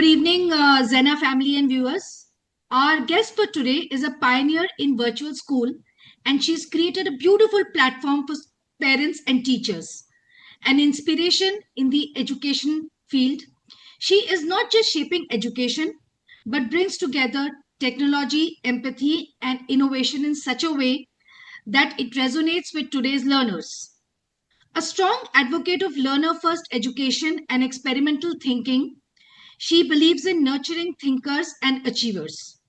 Good evening, Zena family and viewers. Our guest for today is a pioneer in virtual school, and she's created a beautiful platform for parents and teachers, an inspiration in the education field. She is not just shaping education, but brings together technology, empathy, and innovation in such a way that it resonates with today's learners. A strong advocate of learner first education and experimental thinking, she believes in nurturing thinkers and achievers.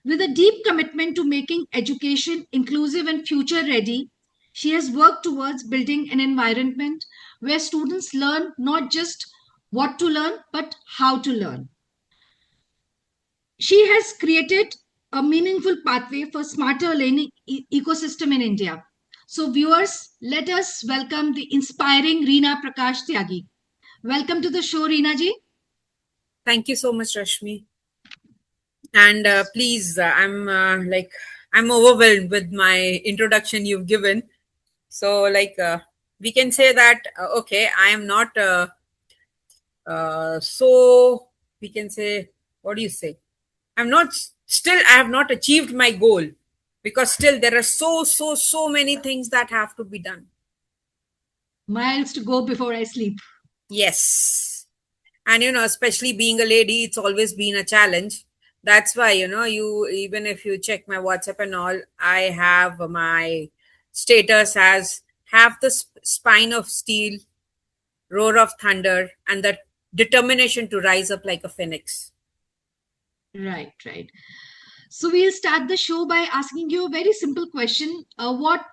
With a deep commitment to making education inclusive and future ready, she has worked towards building an environment where students learn not just what to learn, but how to learn. She has created a meaningful pathway for smarter learning ecosystem in India. So, viewers, let us welcome the inspiring Reena Prakash Tyagi. Welcome to the show, Reena ji. Thank you so much, Rashmi. And please, I'm overwhelmed with my introduction you've given. So we can say that okay, I am not so we can say, what do you say? I'm not still. I have not achieved my goal because still there are so many things that have to be done. Miles to go before I sleep. Yes. And especially being a lady, it's always been a challenge. That's why you, even if you check my WhatsApp and all, I have my status as have the spine of steel, roar of thunder, and the determination to rise up like a phoenix. Right. So we'll start the show by asking you a very simple question. What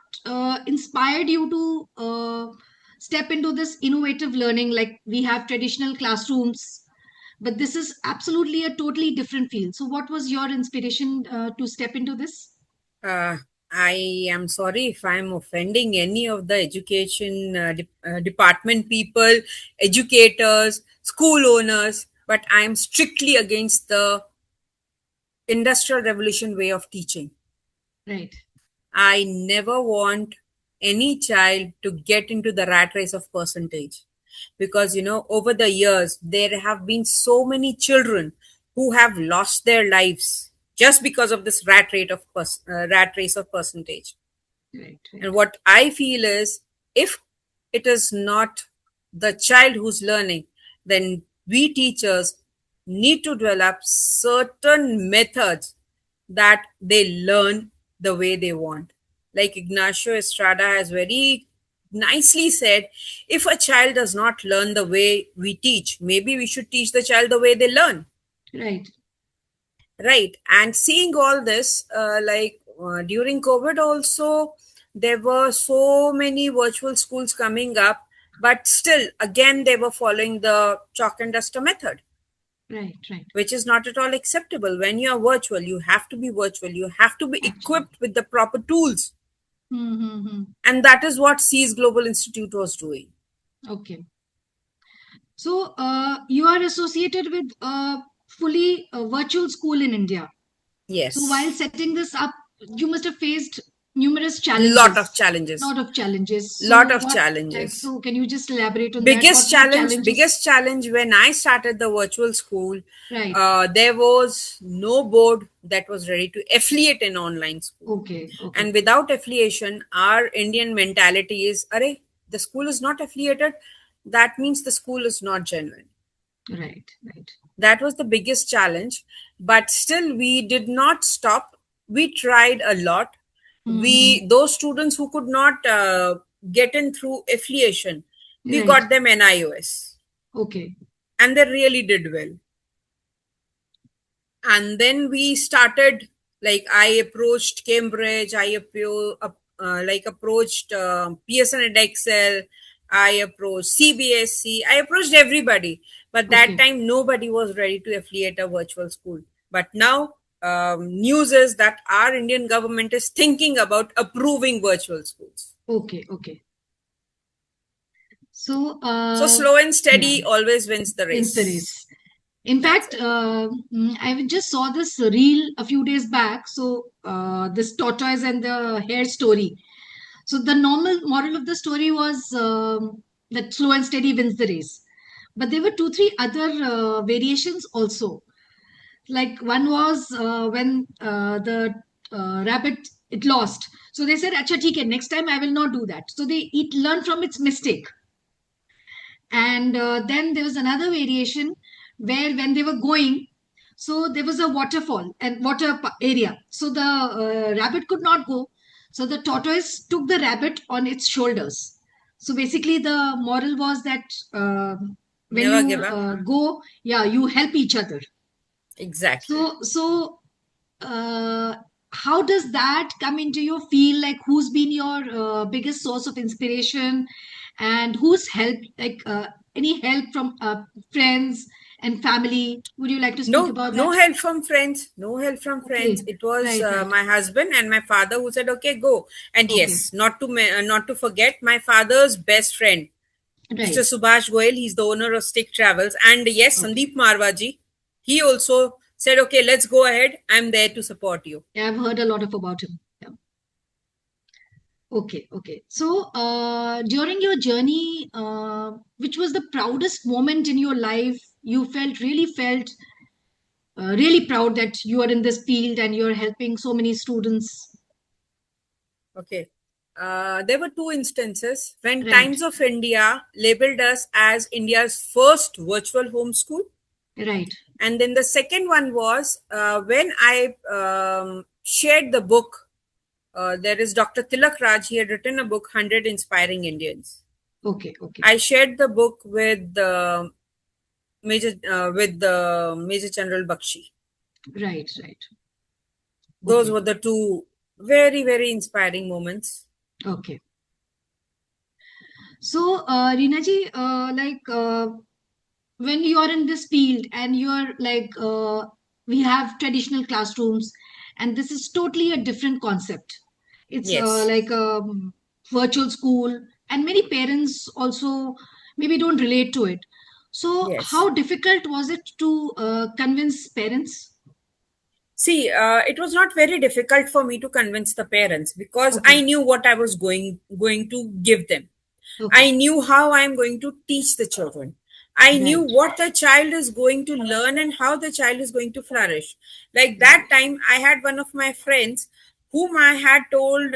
inspired you to step into this innovative learning? Like, we have traditional classrooms, but this is absolutely a totally different field. So what was your inspiration to step into this? Uh, I am sorry if I'm offending any of the education department people, educators, school owners, but I am strictly against the industrial revolution way of teaching. Right. I never want any child to get into the rat race of percentage because over the years there have been so many children who have lost their lives just because of this rat race of percentage. Right. And what I feel is, if it is not the child who's learning, then we teachers need to develop certain methods that they learn the way they want. Like Ignacio Estrada has very nicely said, if a child does not learn the way we teach, maybe we should teach the child the way they learn. Right. Right. And seeing all this, during COVID also, there were so many virtual schools coming up, but still, again, they were following the chalk and duster method. Right. Which is not at all acceptable. When you are virtual, you have to be virtual. You have to be equipped with the proper tools. Mm-hmm. And that is what SEAS Global Institute was doing. Okay. So you are associated with a fully virtual school in India. Yes. So while setting this up, you must have faced numerous challenges. Lot of challenges. So can you just elaborate on biggest challenge when I started the virtual school, right. There was no board that was ready to affiliate an online school. Okay. And without affiliation, our Indian mentality is, array, the school is not affiliated, that means the school is not genuine. Right. That was the biggest challenge, but still we did not stop. We tried a lot. Those students who could not get in through affiliation, we got them NIOS. Okay. And they really did well. And then we started, like I approached Cambridge, I approached Pearson Edexcel, I approached CBSE, I approached everybody. But that time, nobody was ready to affiliate a virtual school. But now, news is that our Indian government is thinking about approving virtual schools. Okay. So slow and steady always wins the race. In fact, I just saw this reel a few days back. So this tortoise and the hare story. So the normal moral of the story was that slow and steady wins the race. but there were 2 3 other variations also. Like one was when the rabbit, it lost, so they said, "Acha, theek hai, next time I will not do that." So they it learned from its mistake. And then there was another variation where when they were going, so there was a waterfall and area, so the rabbit could not go, so the tortoise took the rabbit on its shoulders. So basically the moral was that when Never you give up. go, yeah, you help each other. Exactly. So uh, how does that come into your field? Like, who's been your biggest source of inspiration, and who's helped? Like, any help from friends and family? Would you like to speak No, about no that? help from friends. No help from friends. Okay, It was right, right. my husband and my father who said, "Okay, go." And Okay, yes, not to forget my father's best friend, Mr. right. Subhash Goyal. He's the owner of Stick Travels, and yes, Okay. Sandeep Marwaji. He also said, "Okay, let's go ahead. I'm there to support you." Yeah, I've heard a lot of about him. Yeah. Okay, okay. So, during your journey, which was the proudest moment in your life? You felt really proud that you are in this field and you're helping so many students. Okay. There were two instances when Right, Times of India labeled us as India's first virtual homeschool. right. And then the second one was when I shared the book. There is Dr. Tilak Raj. He had written a book, 100 Inspiring Indians. Okay, okay. I shared the book with the Major General Bakshi. Right, right. Those Okay, were the two very, very inspiring moments. okay. So, Reena ji, when you are in this field and you're like, we have traditional classrooms, and this is totally a different concept. It's Yes, like a virtual school, and many parents also maybe don't relate to it. So, yes. how difficult was it to convince parents? See, it was not very difficult for me to convince the parents because I Okay, knew what I was going to give them. okay, I knew how I'm going to teach the children. I knew right, what the child is going to learn and how the child is going to flourish. Like that right, time, I had one of my friends whom I had told,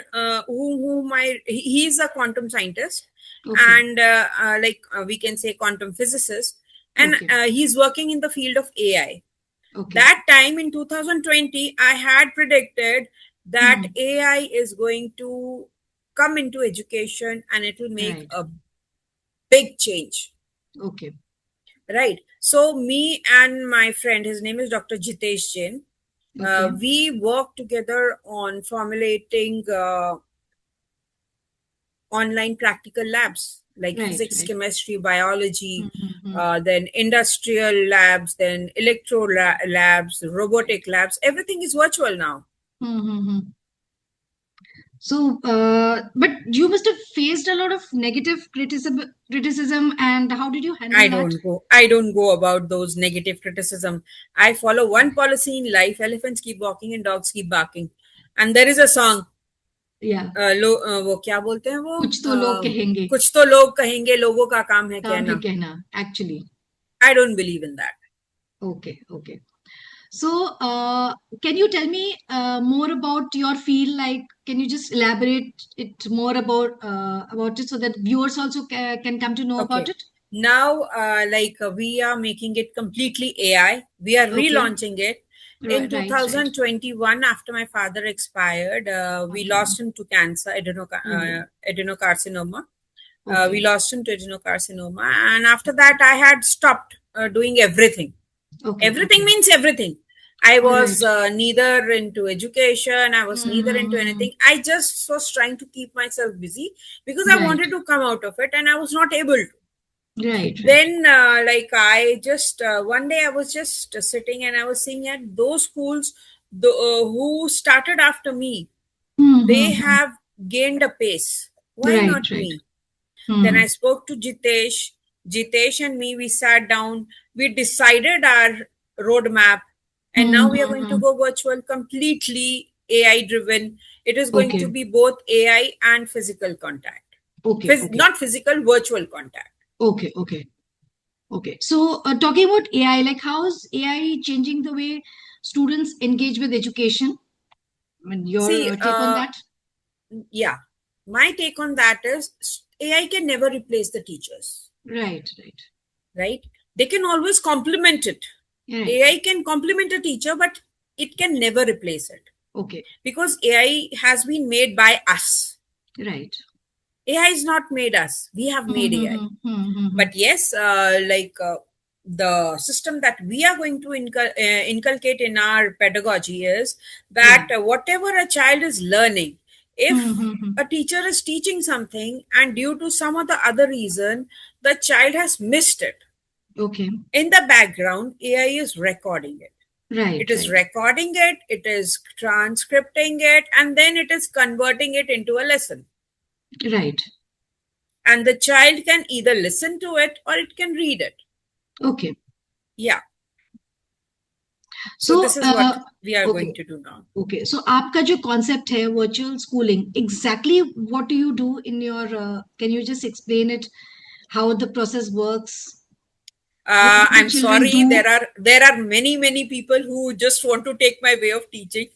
he's a quantum scientist okay, and we can say quantum physicist, and okay, he's working in the field of AI. okay. That time in 2020, I had predicted that Hmm. AI is going to come into education and it will make Right, a big change, okay, right? So me and my friend, his name is Dr. Jitesh Jain, okay. we worked together on formulating online practical labs like Right, physics, right. chemistry, biology, Mm-hmm. then industrial labs, then labs, Right. robotic labs. Everything is virtual now. Mm-hmm. So, but you must have faced a lot of negative criticism, and how did you handle that? I don't go about those negative criticism. I follow one policy in life: elephants keep walking and dogs keep barking. And there is a song, Yeah, वो क्या बोलते हैं वो, कुछ तो लोग कहेंगे, कुछ तो लोग कहेंगे, लोगों का काम है काम है कहना. कहना. Actually, I don't believe in that. okay, okay. So, can you tell me more about your field? Like, can you just elaborate it more about it so that viewers also can come to know about Okay. it? Now, we are making it completely AI. We are Okay, relaunching it. In right, right, right. 2021, after my father expired, we Okay, lost him to cancer, oh, adenocarcinoma. We okay, lost him to adenocarcinoma. And after that, I had stopped doing everything. okay, Everything okay. means everything. I All was right. neither into education, I was neither into Mm-hmm. anything. I just was trying to keep myself busy because I Right, wanted to come out of it and I was not able to. right, right. Then I just one day I was just sitting and I was seeing at those schools who started after me, they Mm-hmm. have gained a pace. Why Right, not right. me? Then I Mm. spoke to Jitesh and me, we sat down, we decided our roadmap, and now we are going to Mm-hmm. go virtual, completely AI driven. It is going to Okay, be both AI and physical contact. okay, okay, Not physical, virtual contact. okay, okay. Okay. So, talking about AI, like how is AI changing the way students engage with education? I mean, your See, take on that? yeah, my take on that is AI can never replace the teachers, Right, right, right? They can always complement it. right. AI can complement a teacher, but it can never replace it Okay, because AI has been made by us. right. AI is not made us. We have Hmm, made hmm, AI. hmm, hmm, hmm, hmm. But yes, the system that we are going to inculcate in our pedagogy is Yeah. that whatever a child is learning, Hmm, if hmm, hmm. a teacher is teaching something and due to some or the other reason the child has missed it, Okay. in the background AI is recording it. It Right, is right, recording it, it is transcripting it, and then it is converting it into a lesson. right. And the child can either listen to it or it can read it. Okay. Yeah. So So, this is what we are going okay. to do now. Okay. So, आपका जो concept है virtual schooling, exactly what do you do in your? Can you just explain it? How the process works? What do the I'm children sorry, do? there are many people who just want to take my way of teaching.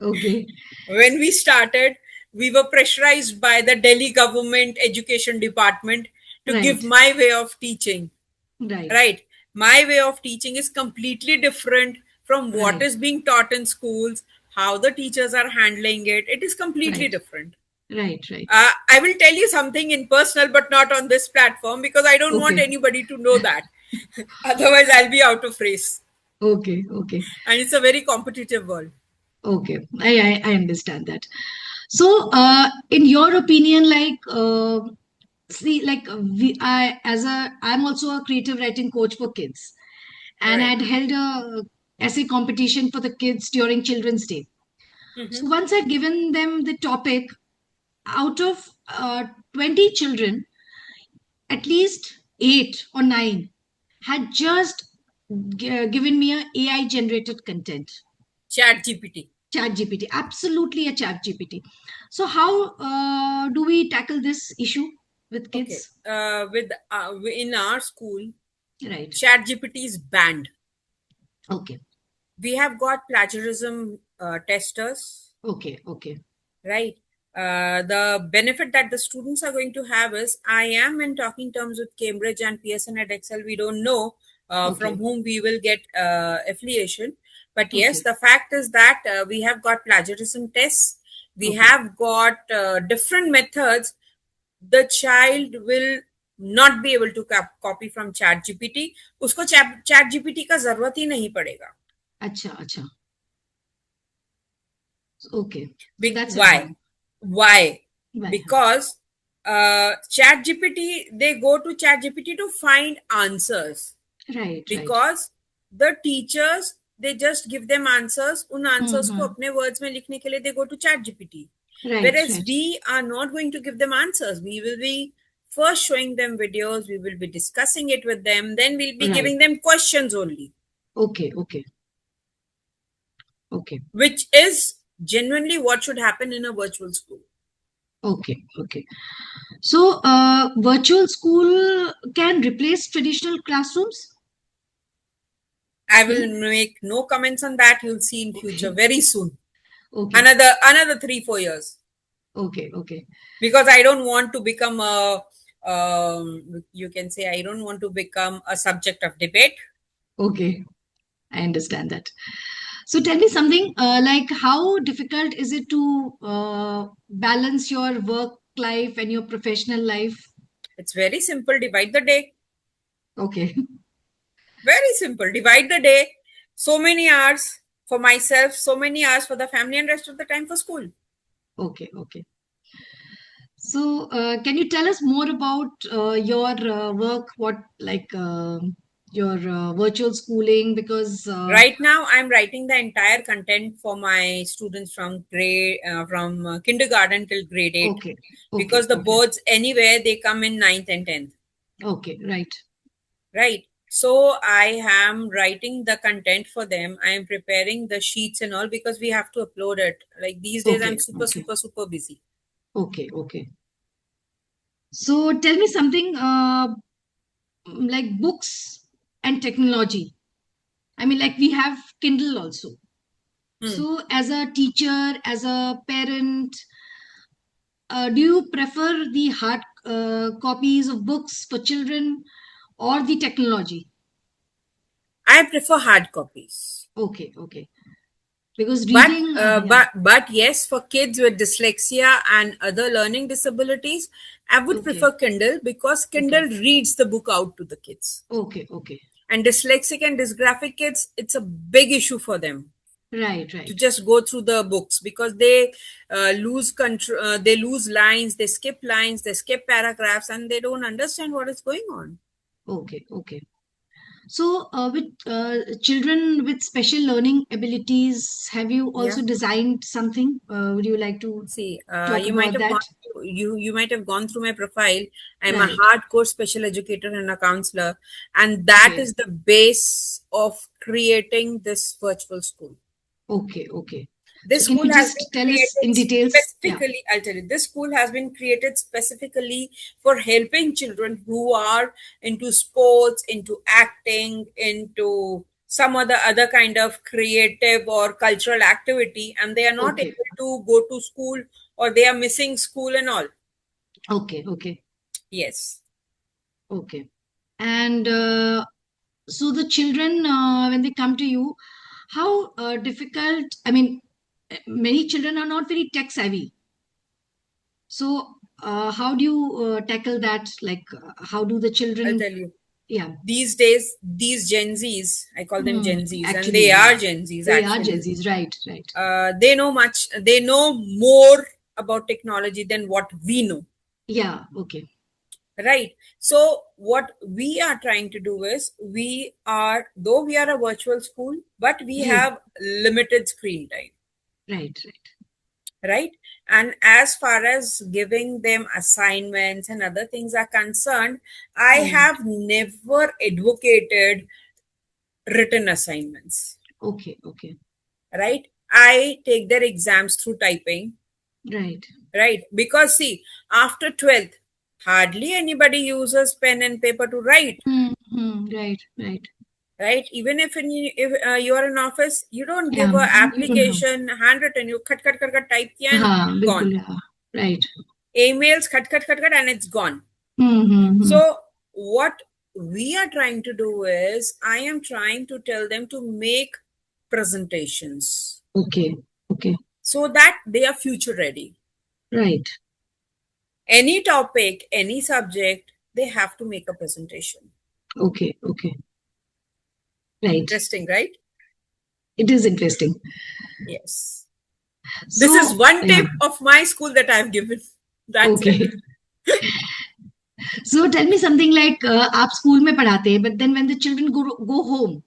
Okay. When we started, we were pressurized by the Delhi government education department to give Right. my way of teaching. Right. Right? My way of teaching is completely different from what Right. is being taught in schools, how the teachers are handling it. It is completely Right. different. Right. Right. I will tell you something in personal, but not on this platform because I don't want Okay. anybody to know that. Otherwise, I'll be out of race. Okay. Okay. And it's a very competitive world. Okay. I understand that. So, in your opinion, like, see, like, I'm also a creative writing coach for kids, and Right. I'd held a essay competition for the kids during Children's Day. So Hmm. once I'd given them the topic, out of 20 children, at least 8 or 9 had just given me a AI generated content. Chat GPT. Chat GPT, absolutely a Chat GPT. So how do we tackle this issue with Okay. kids? With In our school, Right. Chat GPT is banned. Okay. We have got plagiarism testers, Okay. Okay. right? The benefit that the students are going to have is I am in talking terms with Cambridge and Pearson at Excel. We don't know from Okay. whom we will get affiliation. But yes, Okay. the fact is that we have got plagiarism tests. We Okay. have got different methods. The child will not be able to copy from chat gpt. उसको chat gpt का जरूरत ही नहीं पड़ेगा. Acha. Acha. Okay. So that's Why? advanced. Why? Why? Because chat gpt, they go to chat gpt to find answers, Right. Right. because the teachers, they just give them answers. उन answers को Mm-hmm. अपने words में लिखने के लिए they go to chat gpt. Right. Whereas Right. we are not going to give them answers. We will be first showing them videos, we will be discussing it with them, then we'll be Right. giving them questions only, Okay. Okay. Okay. which is genuinely what should happen in a virtual school. Okay. Okay. So, virtual school can replace traditional classrooms? I Hmm? will make no comments on that. You'll see in future Okay. very soon. Okay. Another 3-4 years. Okay. Okay. Because I don't want to become a you can say I don't want to become a subject of debate. Okay. I understand that. So, tell me something like how difficult is it to balance your work life and your professional life? It's very simple. Divide the day. Okay. Very simple. Divide the day. So many hours for myself, so many hours for the family, and rest of the time for school. Okay. Okay. So, can you tell us more about your work? What like your virtual schooling? Because Right now, I'm writing the entire content for my students from kindergarten till grade 8, okay, okay, because the okay, boards anywhere they come in ninth and 10th, okay, right, right? So I am writing the content for them. I am preparing the sheets and all because we have to upload it. Like these days, I'm okay, super okay, super super busy. okay, okay. So, tell me something. like books and technology. I mean, like we have Kindle also. So, as a teacher, as a parent, do you prefer the hard copies of books for children or the technology? I prefer hard copies. Okay, okay. Because But reading, yeah, but yes, for kids with dyslexia and other learning disabilities, I would okay, prefer Kindle because Kindle okay, reads the book out to the kids. okay, okay. And dyslexic and dysgraphic kids, it's a big issue for them Right, to right. just go through the books because they lose control, they lose lines, they skip lines, they skip paragraphs, and they don't understand what is going on. Okay, okay. So, with children with special learning abilities, have you Yeah. also designed something? Would you like to See, talk you might about have that? gone you might have gone through my profile. I'm a Right. hardcore special educator and a counselor, and that Okay. is the base of creating this virtual school. Okay. Okay. So, This can school you has just been tell us created in details? Yeah. specifically, I'll tell you, this school has been created specifically for helping children who are into sports, into acting, into some other kind of creative or cultural activity, and they are not Okay. able to go to school or they are missing school and all. Okay. Okay. Yes. Okay. And so the children, when they come to you, how difficult? I mean, many children are not very tech savvy. So, how do you tackle that? Like, how do the I'll children? tell you. Yeah. These days, these Gen Zs, I call them Hmm. Gen Zs, and Actually, they yeah. are Gen Zs They are Gen actually. Zs. Right. Right. They know more about technology than what we know. Yeah. Okay. Right. So what we are trying to do is though we are a virtual school, but we Hmm. have limited screen time. Right. Right. Right. And as far as giving them assignments and other things are concerned, I Hmm. have never advocated written assignments. Okay. Okay. Right. I take their exams through typing. Right. Right. Because see, after 12th, hardly anybody uses pen and paper to write. Hmm. Hmm. Right. Right. Right. Even if you are in office, you don't give Yeah. a You don't know. application handwritten, you cut type kiya and हाँ gone. बिल्कुल हाँ right. Emails cut and it's gone. Hmm. So what we are trying to do is I am trying to tell them to make presentations Okay. Okay. so that they are future ready. Right. Any topic, any subject, they have to make a presentation. Okay. Okay. Right. Interesting, right? It is interesting. Yes. This is So one yeah. tip of my school that I've given. That's it. Okay. So tell me something like आप school में पढ़ाते हैं, but then when the children go home,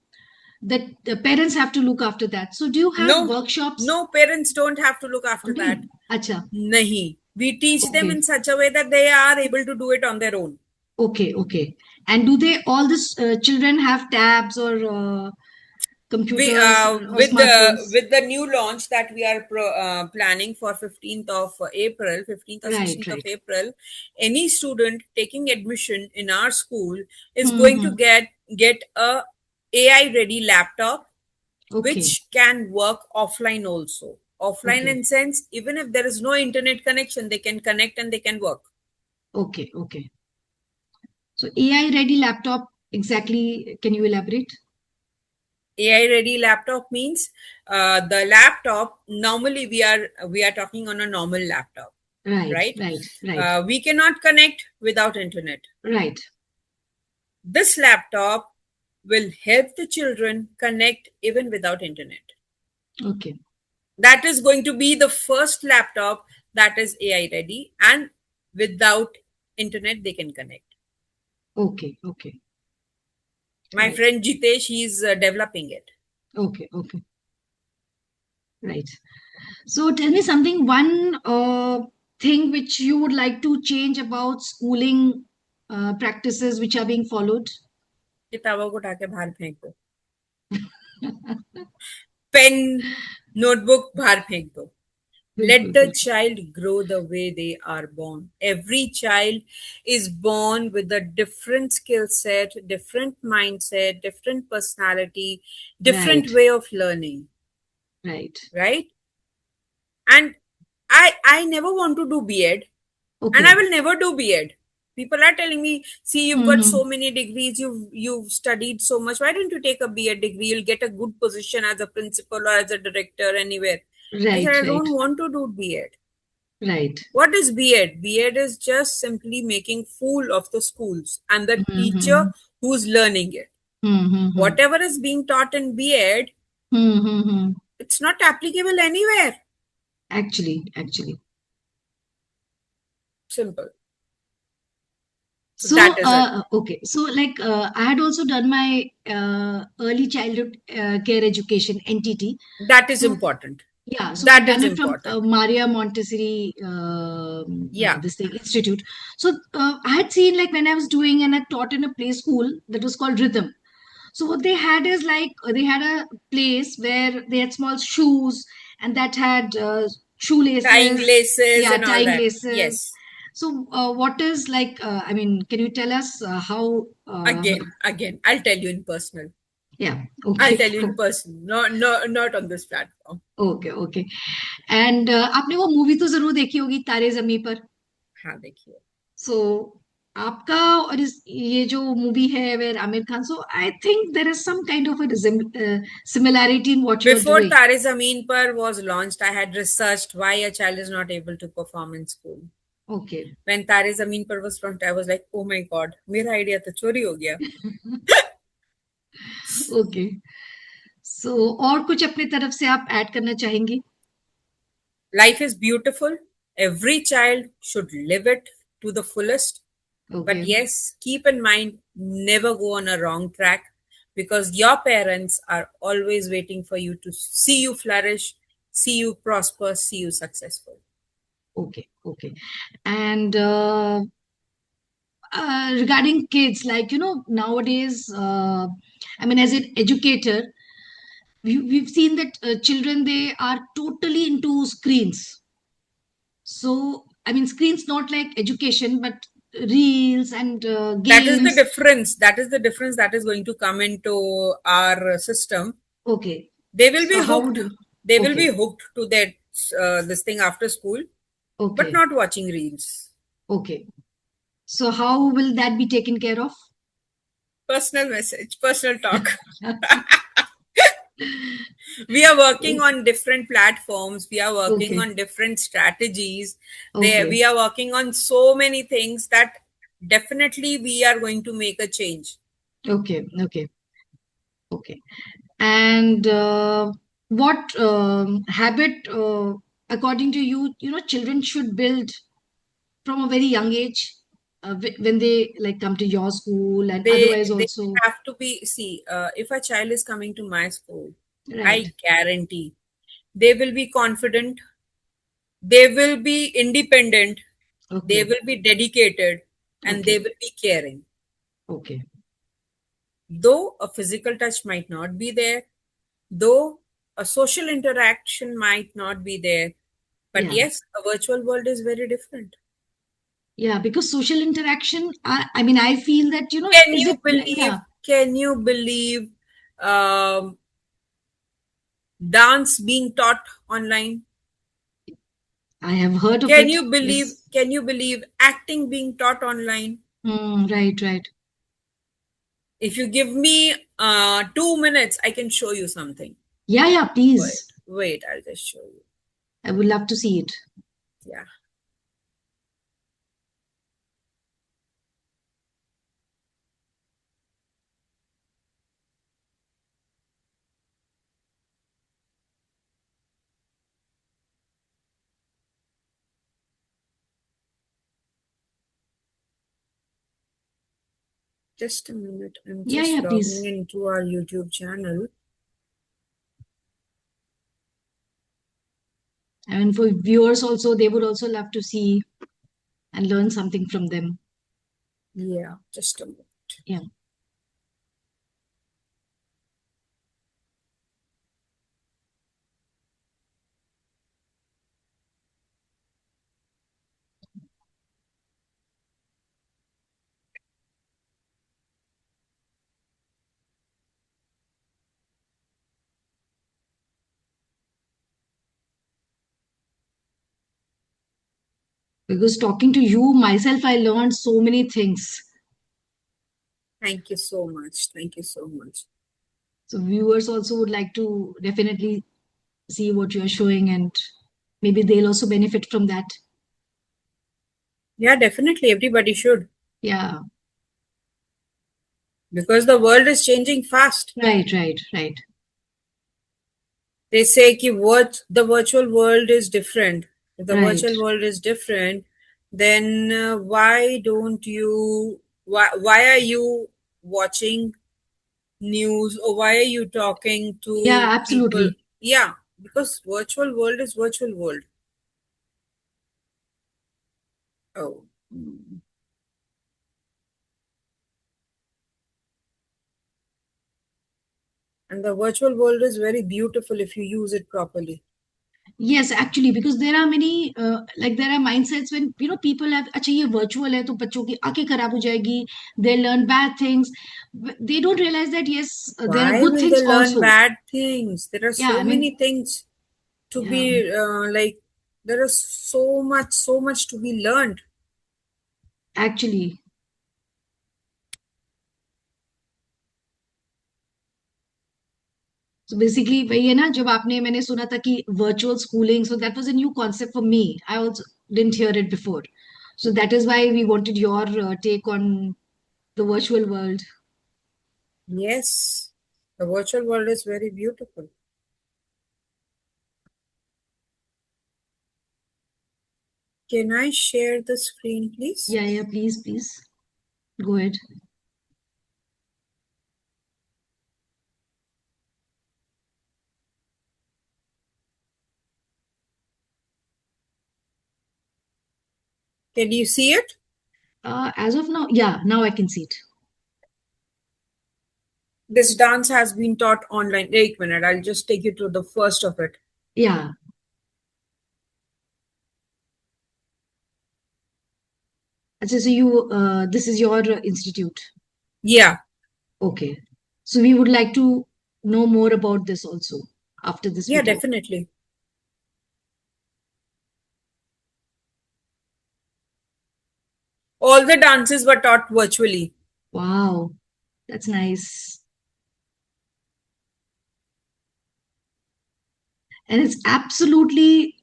that the parents have to look after that. So do you have No, workshops? no, parents don't have to look after नहीं. that. अच्छा. Nahi. We teach them Okay. in such a way that they are able to do it on their own. Okay. Okay. And do they all this children have tabs or We computers or with the smartphones? with the new launch that we are planning for 15th of April, 15th or Right. 16th of Right. April, any student taking admission in our school is going to Hmm. get a AI ready laptop Okay. which can work offline also. Offline Okay. in sense, even if there is no internet connection, they can connect and they can work. Okay. Okay. So AI ready laptop, exactly, can you elaborate? AI ready laptop means the laptop normally we are talking on a normal laptop, Right. right? Right. Right. We cannot connect without internet. Right. This laptop will help the children connect even without internet. Okay. That is going to be the first laptop that is AI ready, and without internet they can connect. Okay. Okay. My Right. friend Jitesh, he's developing it. Okay. Okay. Right. So tell me something, one thing which you would like to change about schooling practices which are being followed. किताबों को उठा के बाहर फेंक दो, pen notebook बाहर फेंक दो. Let the child grow the way they are born. Every child is born with a different skill set, different mindset, different personality, different Right, way of learning, right. right? And I never want to do B.Ed, and I Okay. will never do B.Ed. People are telling me, see, you've got Mm-hmm. so many degrees, you've studied so much. Why don't you take a B.Ed degree? You'll get a good position as a principal or as a director anywhere. I said, Right, I right, don't want to do B.Ed. right. What is B.Ed? B.Ed is just simply making fool of the schools and the Mm-hmm. teacher who's learning it. Mm-hmm. Whatever is being taught in B.Ed, Mm-hmm. it's not applicable anywhere. Actually. Simple. So So, that is it. okay. So, like, I had also done my early childhood care education (NTT). That is So, important. yeah. So I've That is done it from important. Maria Montessori, Yeah. this thing institute. So I had seen, like, when I was doing and I taught in a play school that was called Rhythm. So what they had is, like, they had a place where they had small shoes, and that had Tying shoelaces, laces yeah, and all tying that. laces. Yes. So what is, like, I mean, can you tell us how? Again, I'll tell you in personal. Yeah, I'll okay, tell you in person. Not on this platform. Okay okay and आपने वो movie तो जरूर देखी होगी तारे जमी पर. हाँ, देखिए. सो आपका और ये जो मूवी है where Aamir Khan, so I think there is some kind of a similarity in what you are Before doing. Tare Zameen Par was launched, I had researched why a child is not able to perform in school. Okay. When Tare Zameen Par was launched, I was like, oh my god, मेरा idea तो चोरी हो गया. Okay. सो और कुछ अपनी तरफ से आप ऐड करना चाहेंगी? Life is beautiful. Every child should live it to the fullest. Okay. But yes, keep in mind, never go on a wrong track, because your parents are always waiting for you to see you flourish, see you prosper, see you successful. Okay. Okay. And regarding kids, like, nowadays, I mean, as an educator, we've seen that children, they are totally into screens. So I mean, screens not like education, but reels and That is the games. difference. That is the difference that is going to come into our system. Okay. They will be So how hooked. would you? They will be Okay. hooked to that this thing after school, but Okay. not watching reels. Okay. So how will that be taken care of? Personal message, personal talk. We are working on different platforms, we are working Okay. on different strategies there, Okay. we are working on so many things that definitely we are going to make a change. Okay. Okay. Okay. And what habit, according to you, children should build from a very young age, when they, like, come to your school and otherwise They also. have to be, see, if a child is coming to my school, Right. I guarantee they will be confident, they will be independent, they Okay. will be dedicated, and they Okay. will be caring. Okay. Though a physical touch might not be there, though a social interaction might not be there, but Yeah. yes, a virtual world is very different. Yeah. Because social interaction, I mean, I feel that, Can is you it? believe? Yeah. Can you believe um, dance being taught online? I have heard of Can it. you believe? Yes. Can you believe acting being taught online? Right. Right. If you give me 2 minutes, I can show you something. Yeah. Yeah. Wait, Please. wait, I'll just show you. I would love to see it. Yeah. Just a minute. I'm Yeah. just Yeah. logging Please. into our YouTube channel. I mean, for viewers also, they would also love to see and learn something from them. Yeah, just a minute. Yeah. because talking to you myself, I learned so many things. Thank you so much. Thank you so much. So viewers also would like to definitely see what you're showing, and maybe they'll also benefit from that. Yeah, definitely. Everybody should. Yeah, Because the world is changing fast. right. They say ki what the virtual world is different. If the Right. virtual world is different, then why don't you why are you watching news, or why are you talking to Yeah, people? absolutely. Yeah, because virtual world is virtual world. Oh. And the virtual world is very beautiful if you use it properly. Yes, actually, because there are many like there are mindsets when people have अच्छा ये virtual है तो बच्चों की आंखें खराब हो जाएगी, they learn bad things. They don't realize that yes, there are Why good will things they learn also. bad things? There are Yeah, so I mean, many things to yeah, be like, there is so much to be learned. actually. So basically वही है ना, जब आपने मैंने सुना था कि virtual schooling, so that was a new concept for me. I also didn't hear it before. So that is why we wanted your take on the virtual world. Yes, the virtual world is very beautiful. Can I share the screen, please? Yeah, please go ahead. Can you see it? As of now, yeah, now I can see it. This dance has been taught online. Wait a minute, I'll just take you to the first of it. Yeah. So this is your institute. Yeah, Okay. So we would like to know more about this also after this yeah, video. definitely. All the dances were taught virtually. Wow, that's nice. And it's absolutely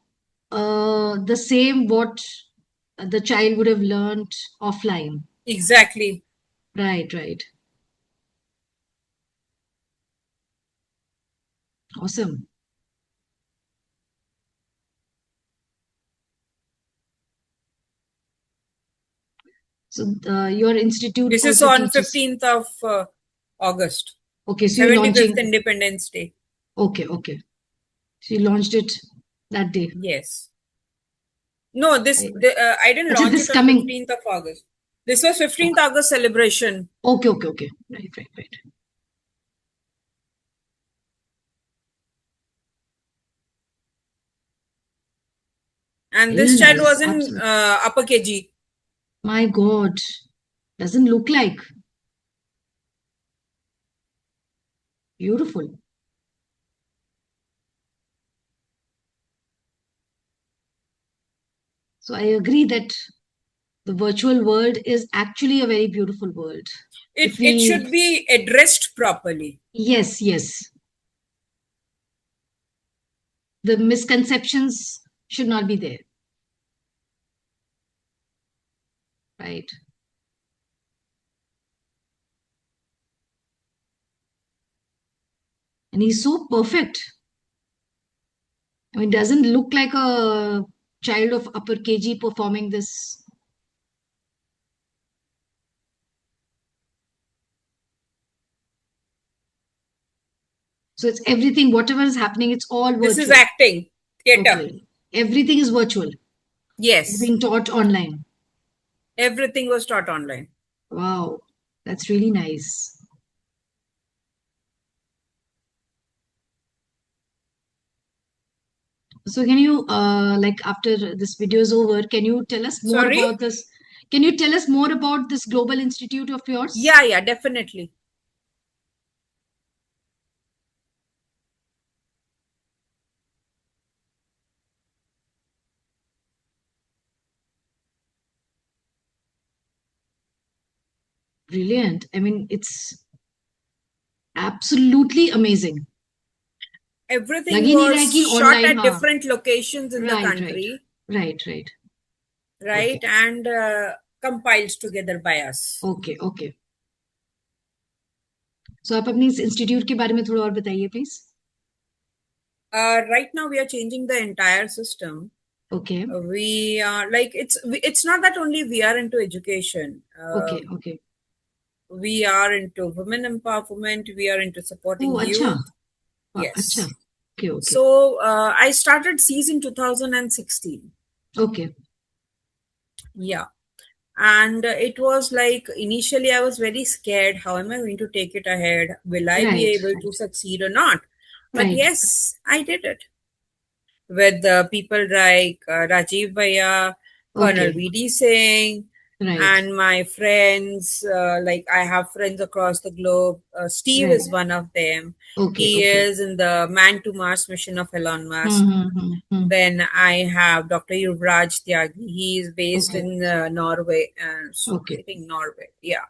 the same what the child would have learned offline. Exactly. Right. Awesome. So your institute This is also on teaches. 15th of August, Okay, so you're 75th launching. Independence Day. Okay. So you launched it that day. Yes. No, I didn't Actually, launch this it on coming. 15th of August. This was 15th Okay. August celebration. Okay. Right. And this Very child nice. was in Absolutely. upper KG. My God. Doesn't look like. Beautiful. So I agree that the virtual world is actually a very beautiful world. If It we, should be addressed properly. yes. The misconceptions should not be there. Right. And he's so perfect. I mean, doesn't look like a child of upper KG performing this. So it's everything, whatever is happening, it's all This is virtual. acting, theater. Okay. Everything is virtual. It's Yes, being taught online. everything was taught online. Wow. That's really nice. So can you like after this video is over, can you tell us more Sorry? about this? Can you tell us more about this global institute of yours? Yeah, definitely. Brilliant. I mean, it's absolutely amazing. Everything लग ही नहीं रहा है was कि shot online, at हाँ. different locations in the Right, right, country, right, right. right? Okay, And compiled together by us. okay, okay. So आप अपनी इस institute के बारे में थोड़ा और बताइए, please. Right now, we are changing the entire system. Okay, We are like it's not that only we are into education. okay, okay. We are into women empowerment. We are into supporting Oh, अच्छा. youth. अच्छा. Yes. Okay, okay. So I started SEAS in 2016. Okay. Yeah. And it was like initially I was very scared. How am I going to take it ahead? Will I be Right, able to succeed or not? But right, yes, I did it with people like Rajiv Bhaiya, Colonel okay, V.D. Singh, right, and my friends. Like I have friends across the globe. Steve right. is one of them. Okay, He okay. is in the Man to Mars mission of Elon Musk. Hmm. Then I have Dr. Yuvraj Tyagi. He is based Okay, in Norway. So okay, I think Norway. Yeah,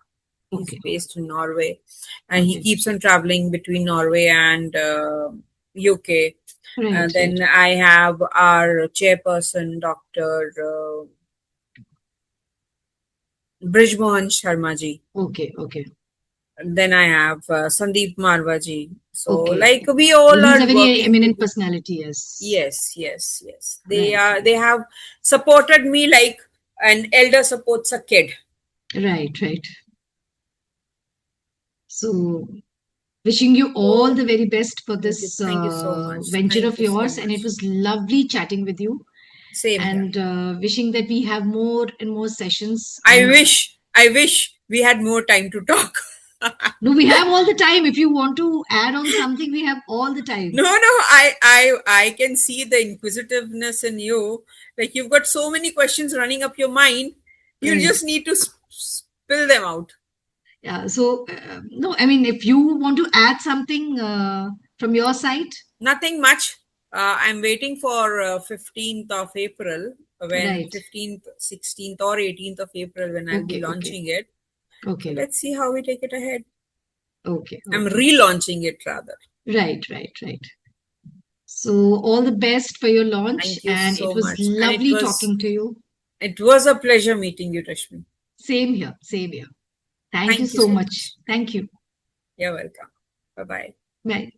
he's okay, based in Norway, and he okay. keeps on traveling between Norway and UK. Right, right. Then I have our chairperson, Dr. Brijmohan Sharma ji. Okay, okay, Then I have Sandeep Marwa ji. So okay. like we all He's a are very working eminent together. personality, yes. Yes. Right, They have supported me like an elder supports a kid. right, right. So, wishing you all So the very best for thank you, this thank you so much. venture Thank of you so yours, and it much. was lovely chatting with you. Same here. And wishing that we have more and more sessions. I And wish we had more time to talk. no, we have all the time. If you want to add on something, we have all the time. No, I can see the inquisitiveness in you. Like you've got so many questions running up your mind. You Right. just need to spill them out. Yeah. So, no, I mean, if you want to add something from your side. Nothing much. I'm waiting for 15th of April, when Right. 15th, 16th, or 18th of April, when I'll be Okay, launching it. Okay. So let's see how we take it ahead. Okay. I'm relaunching it rather. Right. So all the best for your launch. Thank you And so it was much. lovely talking to you. It was a pleasure meeting you, Rashmi. Same here. Thank you so much. Thank you. You're welcome. Bye-bye. Bye.